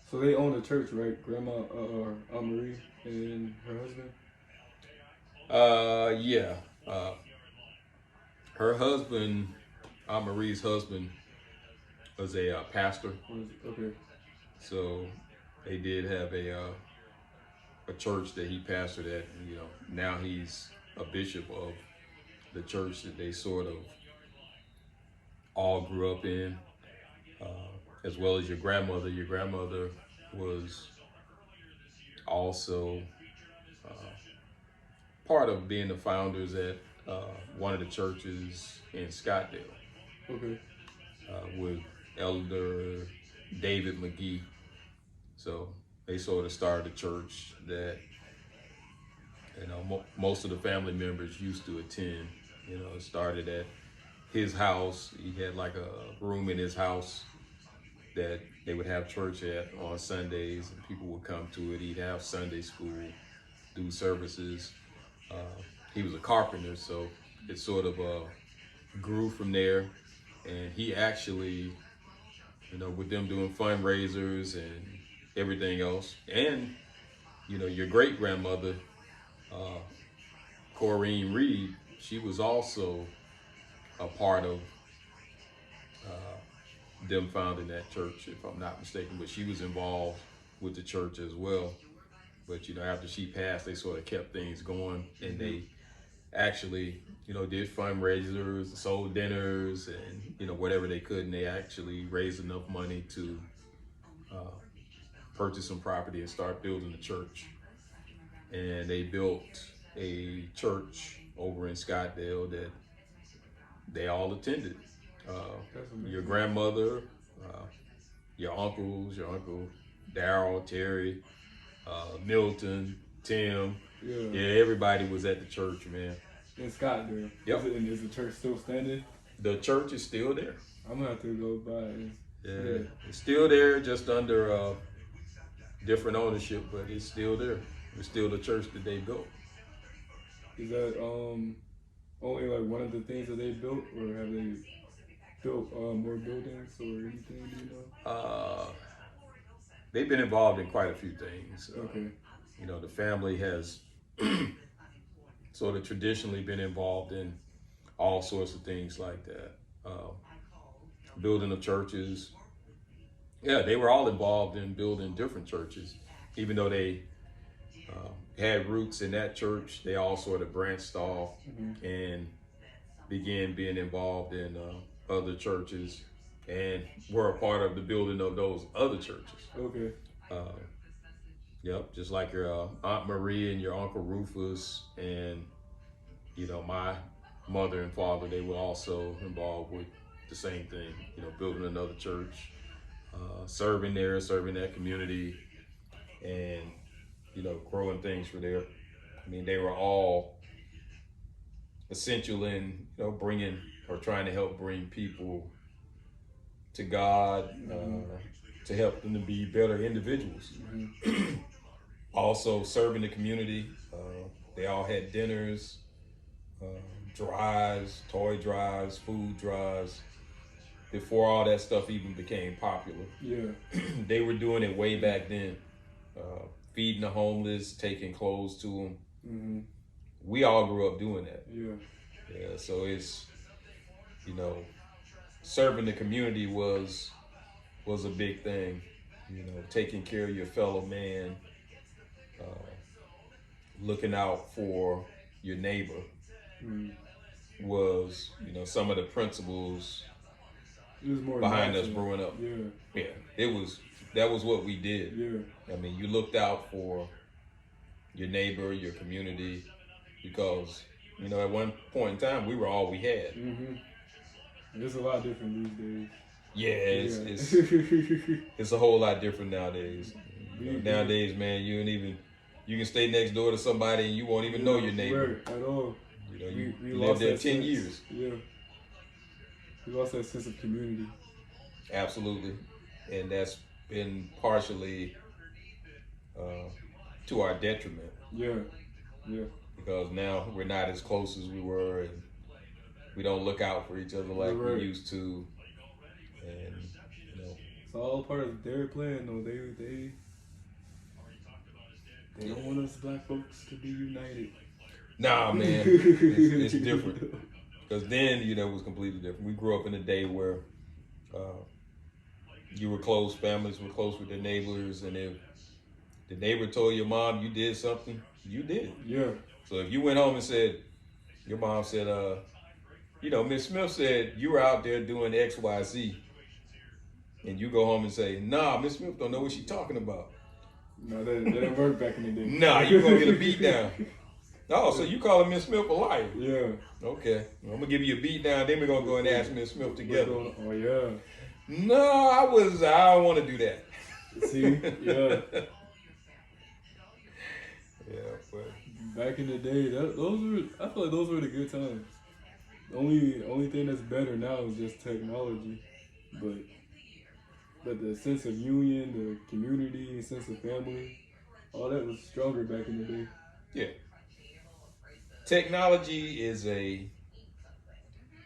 So they own the church, right? Grandma, Aunt Marie and her husband. Yeah. Uh, Her husband, Aunt Marie's husband, was a pastor. Okay. So they did have a church that he pastored at. You know, now he's a bishop of the church that they sort of all grew up in, uh, as well as your grandmother. Your grandmother was also uh, part of being the founders at uh, one of the churches in Scottsdale Okay. with Elder David McGee. So they sort of started a church that most of the family members used to attend. You know, it started at his house. He had like a room in his house that they would have church at on Sundays, and people would come to it. He'd have Sunday school, do services. Uh, he was a carpenter, so it sort of grew from there. And he actually, with them doing fundraisers and everything else, and your great grandmother, uh, Corrine Reed, she was also a part of them founding that church, if I'm not mistaken. But she was involved with the church as well. But after she passed, they sort of kept things going, and they actually, did fundraisers, sold dinners, and whatever they could, and they actually raised enough money to uh, purchase some property and start building the church. And they built a church over in Scottsdale that they all attended. Your grandmother, uh, your uncles, your uncle Daryl, Terry, Milton, Tim. Yeah, everybody was at the church, man. In Scottsdale. Yep. Is the church still standing? The church is still there. I'm gonna have to go by it. Yeah, it's still there, just under different ownership, but it's still there. It's still the church that they built. Is that only like one of the things that they built, or have they built more buildings or anything? Do you know? They've been involved in quite a few things. Okay. The family has sort of traditionally been involved in all sorts of things like that. Building of churches. Yeah, they were all involved in building different churches. Even though they had roots in that church, they all sort of branched off and began being involved in other churches and were a part of the building of those other churches. Okay. Yep, just like your Aunt Marie and your Uncle Rufus and, my mother and father, they were also involved with the same thing, building another church, serving that community, and, growing things for there. I mean, they were all essential in, bringing or trying to help bring people to God, to help them to be better individuals. Also serving the community. They all had dinners, drives, toy drives, food drives, before all that stuff even became popular. Yeah. They were doing it way back then. Feeding the homeless, taking clothes to them. Mm-hmm. We all grew up doing that. Yeah. Yeah, so it's, serving the community was a big thing. Taking care of your fellow man, looking out for your neighbor was, some of the principles behind us growing up. Yeah. Yeah, that was what we did. Yeah. I mean, you looked out for your neighbor, your community, because, at one point in time, we were all we had. Mm-hmm. It's a lot different these days. Yeah, it's a whole lot different nowadays. Nowadays, man, you can stay next door to somebody and you won't even know your neighbor. Right, at all. You lived there 10 years. Yeah. We lost that sense of community. Absolutely. And that's been partially to our detriment. Yeah. Yeah. Because now we're not as close as we were, and we don't look out for each other like we used to. And it's all part of their plan, though. They don't want us black folks to be united. Nah, man, it's different. Because then, it was completely different. We grew up in a day where you were close, families were close with their neighbors, and if the neighbor told your mom you did something, you did it. Yeah. So if you went home and said, your mom said, Miss Smith said you were out there doing X, Y, Z, and you go home and say, nah, Miss Smith don't know what she's talking about. No, that didn't work back in the day. Nah, you gonna get a beat down. Oh, so you calling Miss Smith a liar? Yeah. Okay. I'm gonna give you a beat down, then we're gonna go and ask Miss Smith together. Oh yeah. No, I don't want to do that. See? Yeah. Yeah, but back in the day, I feel like those were the good times. The only thing that's better now is just technology, but the sense of union, the community, sense of family, all that was stronger back in the day. Yeah. Technology is a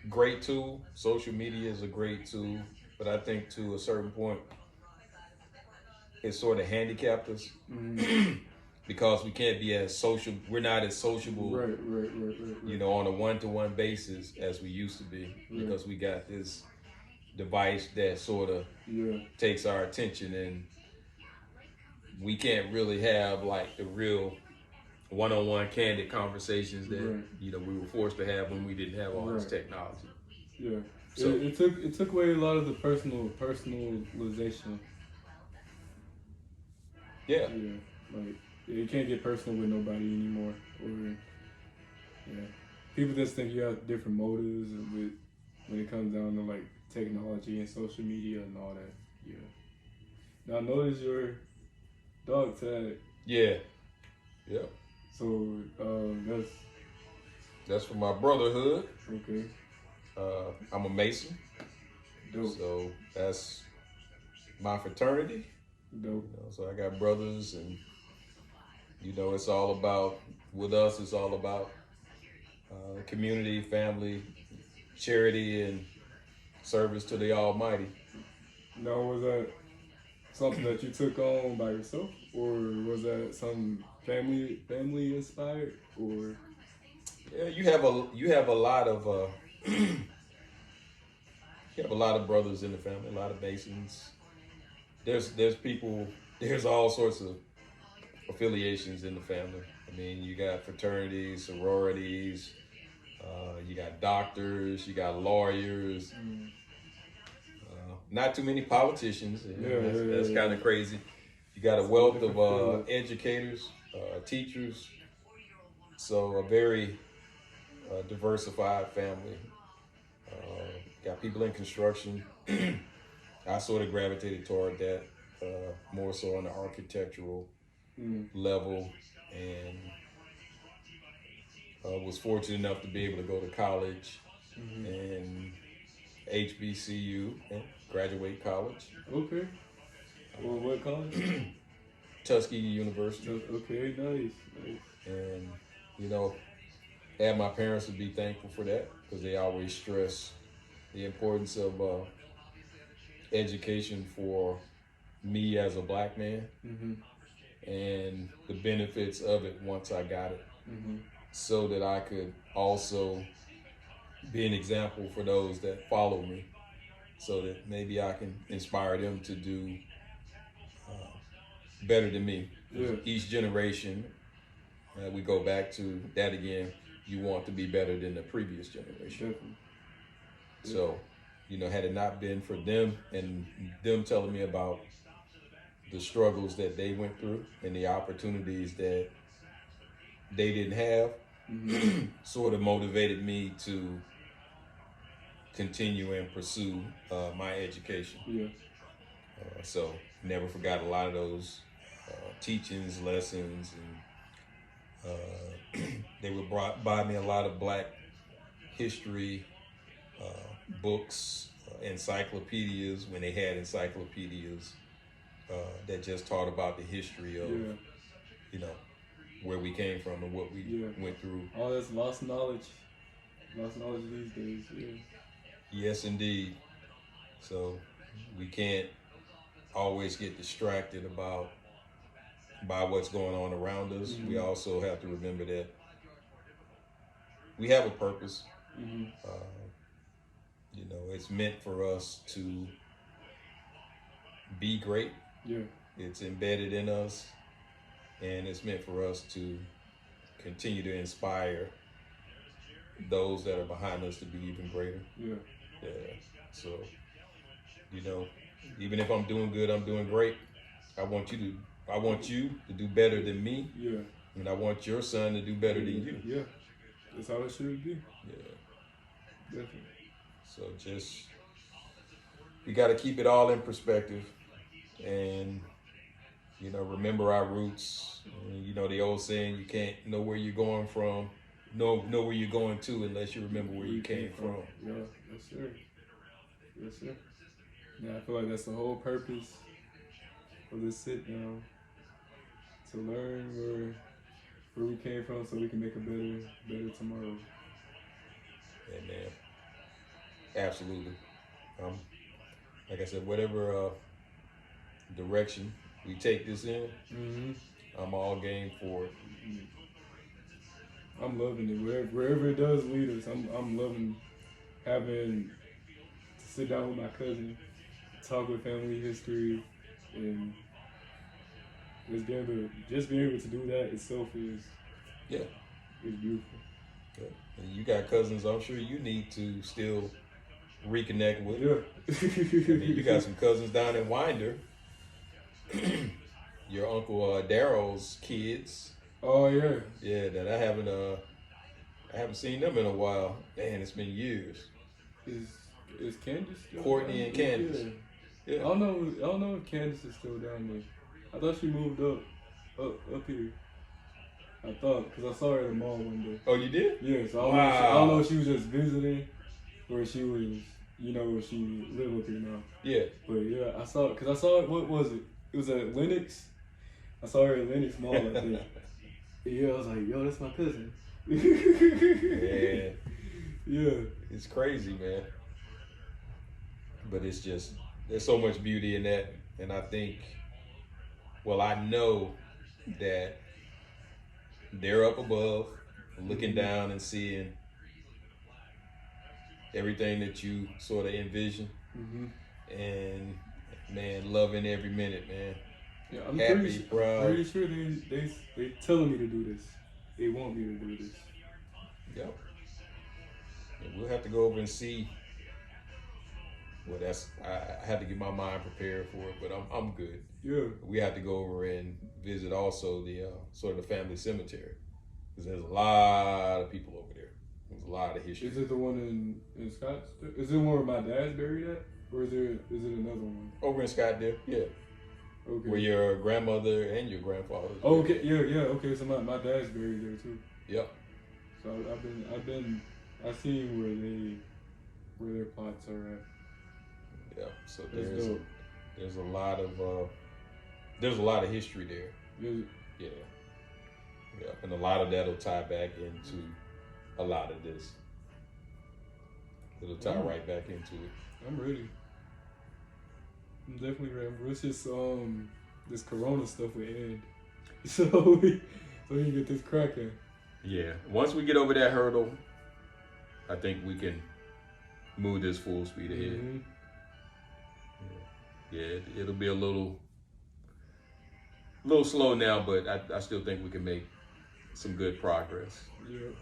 great tool. Social media is a great tool, but I think to a certain point, it sort of handicapped us. Mm-hmm. Because we can't be as social, we're not as sociable, right. On a one-to-one basis as we used to be, because we got this device that sort of takes our attention, and we can't really have like the real one-on-one candid conversations that we were forced to have when we didn't have all this technology. Yeah. So it took away a lot of the personalization. Yeah. Yeah. Like you can't get personal with nobody anymore. People just think you have different motives when it comes down to like technology and social media and all that. Yeah. Now notice your dog tag. Yeah. Yep. So that's for my brotherhood. Okay. I'm a Mason. Dope. So that's my fraternity. Dope. So I got brothers, and it's all about, with us, it's all about community, family, charity, and service to the Almighty. Now, was that something that you took on by yourself, or was that some family inspired, or? Yeah, you have a lot of you have a lot of brothers in the family, a lot of Masons. There's people. There's all sorts of affiliations in the family. I mean, you got fraternities, sororities, you got doctors, you got lawyers. Not too many politicians. That's kind of crazy. You got a wealth of educators, teachers. So a very diversified family. Got people in construction. I sort of gravitated toward that, more so on the architectural level, and was fortunate enough to be able to go to college and HBCU and graduate college. Okay. Well, what college? Tuskegee University. Okay, nice. And had my parents to be thankful for that, because they always stress the importance of education for me as a black man, and the benefits of it once I got it, so that I could also be an example for those that follow me, so that maybe I can inspire them to do better than me. Yeah. Each generation, we go back to that again, you want to be better than the previous generation. Definitely. So, had it not been for them and them telling me about the struggles that they went through and the opportunities that they didn't have, sort of motivated me to continue and pursue my education. Yeah. So never forgot a lot of those teachings, lessons, and they would buy me a lot of black history books, encyclopedias, when they had encyclopedias that just taught about the history of, where we came from and what we went through. All this lost knowledge these days. Yeah. Yes, indeed. So we can't always get distracted by what's going on around us. Mm-hmm. We also have to remember that we have a purpose. Mm-hmm. You know, it's meant for us to be great. Yeah. It's embedded in us, and it's meant for us to continue to inspire those that are behind us to be even greater. Yeah. Yeah. So, you know, even if I'm doing good, I'm doing great. I want you to do better than me. Yeah. And I want your son to do better than you. Yeah. That's how it should be. Yeah. Definitely. So just, we got to keep it all in perspective and, you know, remember our roots. And, you know, the old saying, you can't know where you're going from, know where you're going to unless you remember where you came from. Yeah. Yes, sir. Yes, sir. Yeah, I feel like that's the whole purpose of this sit down, to learn where we came from so we can make a better tomorrow. And man, absolutely. Like I said, whatever direction we take this in, Mm-hmm. I'm all game for it. I'm loving it. Wherever it does lead us, I'm loving having to sit down with my cousin, talk with family history, and just being able to do that itself is beautiful. Yeah. And you got cousins I'm sure you need to still reconnect with. Yeah. I mean, you got some cousins down in Winder. Your uncle Daryl's kids. Oh yeah. Yeah, that I haven't seen them in a while. Man, it's been years. Is Candace still Courtney down and there? Candace. Yeah. I don't know if Candace is still down there. I thought she moved up here. I thought, because I saw her at the mall one day. Oh, you did? Yeah, so I don't know if she was just visiting or she was, she live up here now. Yeah. But yeah, I saw it, what was it? It was at Lenox. I saw her at Lenox Mall, I think. Yeah, I was like, yo, that's my cousin. Yeah. Yeah. It's crazy, man. But it's just, there's so much beauty in that. And I think, well, I know that they're up above, looking down and seeing everything that you sort of envision. Mm-hmm. And, man, loving every minute, man. Yeah, I'm happy, proud. pretty sure they telling me to do this. They want me to do this. Yep. And we'll have to go over and see. Well, I had to get my mind prepared for it, but I'm good. Yeah. We have to go over and visit also the sort of the family cemetery, because there's a lot of people over there. There's a lot of history. Is it the one in Scottsdale? Is it one where my dad's buried at, or is it another one? Over in Scottsdale, yeah. Okay. Where your grandmother and your grandfather. Oh, okay, yeah, okay. So my dad's buried there too. Yep. So I've seen where their plots are at. Yeah. So That's there's a lot of history there. Yeah. Yeah. And a lot of that'll tie back into a lot of this. It'll tie right back into it. I'm ready. I'm definitely ready. It's just this Corona stuff will end, so we can get this cracking. Yeah. Once we get over that hurdle, I think we can move this full speed ahead. Mm-hmm. Yeah, it'll be a little slow now, but I still think we can make some good progress. Yeah.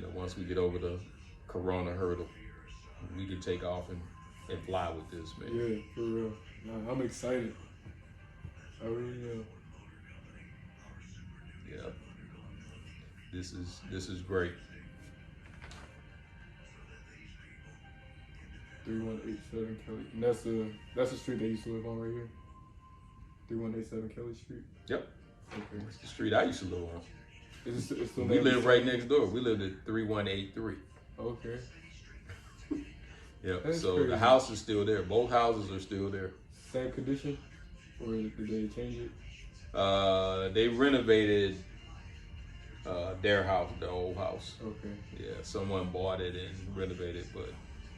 But once we get over the Corona hurdle, we can take off and fly with this, man. Yeah, for real. Nah, I'm excited. I really am. Yeah. This is great. 3187 Kelly. And that's the street they used to live on right here. 3187 Kelly Street. Yep. Okay. It's the street I used to live on. It's still We live right next door. We lived at 3183. Okay. Yep. That's so crazy. the house is still there. Both houses are still there. Same condition? Or did they change it? They renovated their house, their old house. Okay. Yeah, someone bought it and renovated, but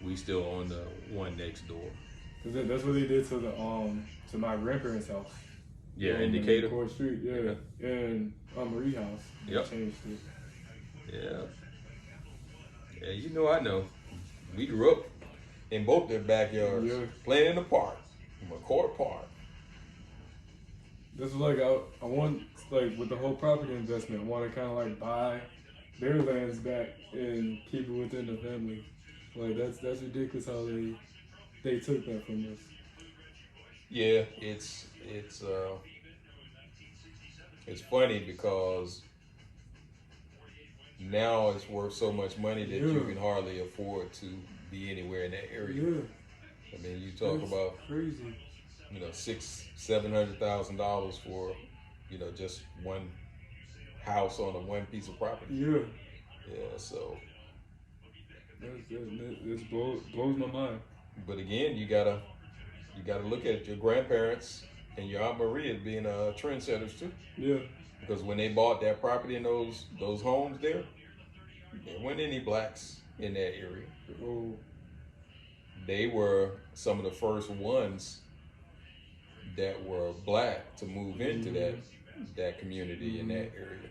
we still own the one next door. Cause that's what they did to my grandparents' house. Yeah, in Decatur. Court Street, yeah. And Marie house. They changed it. Yeah. Yeah, you know, I know. We grew up in both their backyards, playing in the park, McCourt Park. This is like I want, like with the whole property investment, I want to kind of like buy their lands back and keep it within the family. Like that's ridiculous how they took that from us. Yeah, it's funny because now it's worth so much money that you can hardly afford to be anywhere in that area. Yeah. I mean, you talk about crazy. You know, $600,000-700,000 for, you know, just one house on one piece of property. Yeah. Yeah. So. This blows my mind. But again, you gotta look at your grandparents and your Aunt Marie as being trendsetters too. Yeah. Because when they bought that property and those homes there weren't any blacks in that area. Oh. They were some of the first ones that were black to move into that community in that area.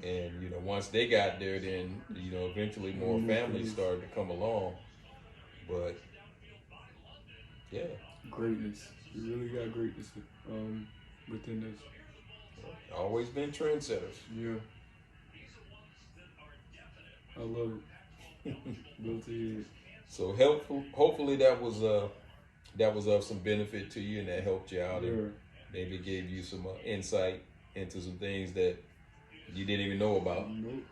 And, you know, once they got there, then, you know, eventually more families started to come along. But, yeah. Greatness. You really got greatness within this. Always been trendsetters. Yeah. I love it. Love to hear it. So hopefully that was of some benefit to you and that helped you out and maybe gave you some insight into some things that you didn't even know about. Nope.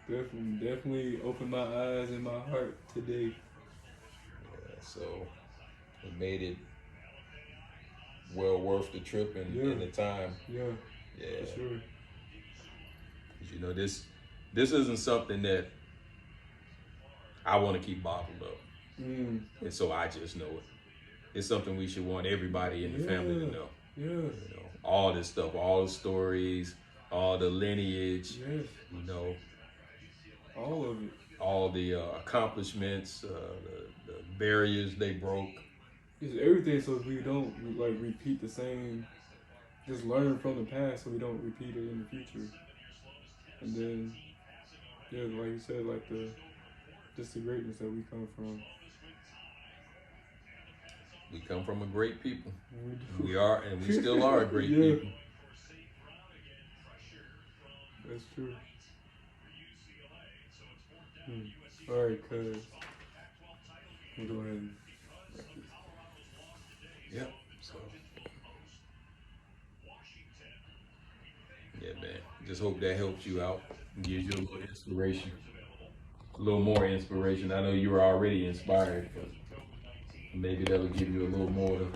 Definitely opened my eyes and my heart today. Yeah, so it made it well worth the trip and the time. Yeah. Yeah. For sure. You know, this isn't something that I want to keep bottled up. And so I just know it. It's something we should want everybody in the family to know. Yeah. You know, all this stuff, all the stories, all the lineage, you know. All of it. All the accomplishments, the barriers they broke. It's everything so we don't like repeat the same, just learn from the past so we don't repeat it in the future. And then, like you said, like just the greatness that we come from. We come from a great people. We are, and we still are great people. That's true. All right, cuz we'll go ahead and wrap this. Yep. So, yeah, man. Just hope that helps you out and gives you a little inspiration, a little more inspiration. I know you were already inspired, but maybe that'll give you a little more to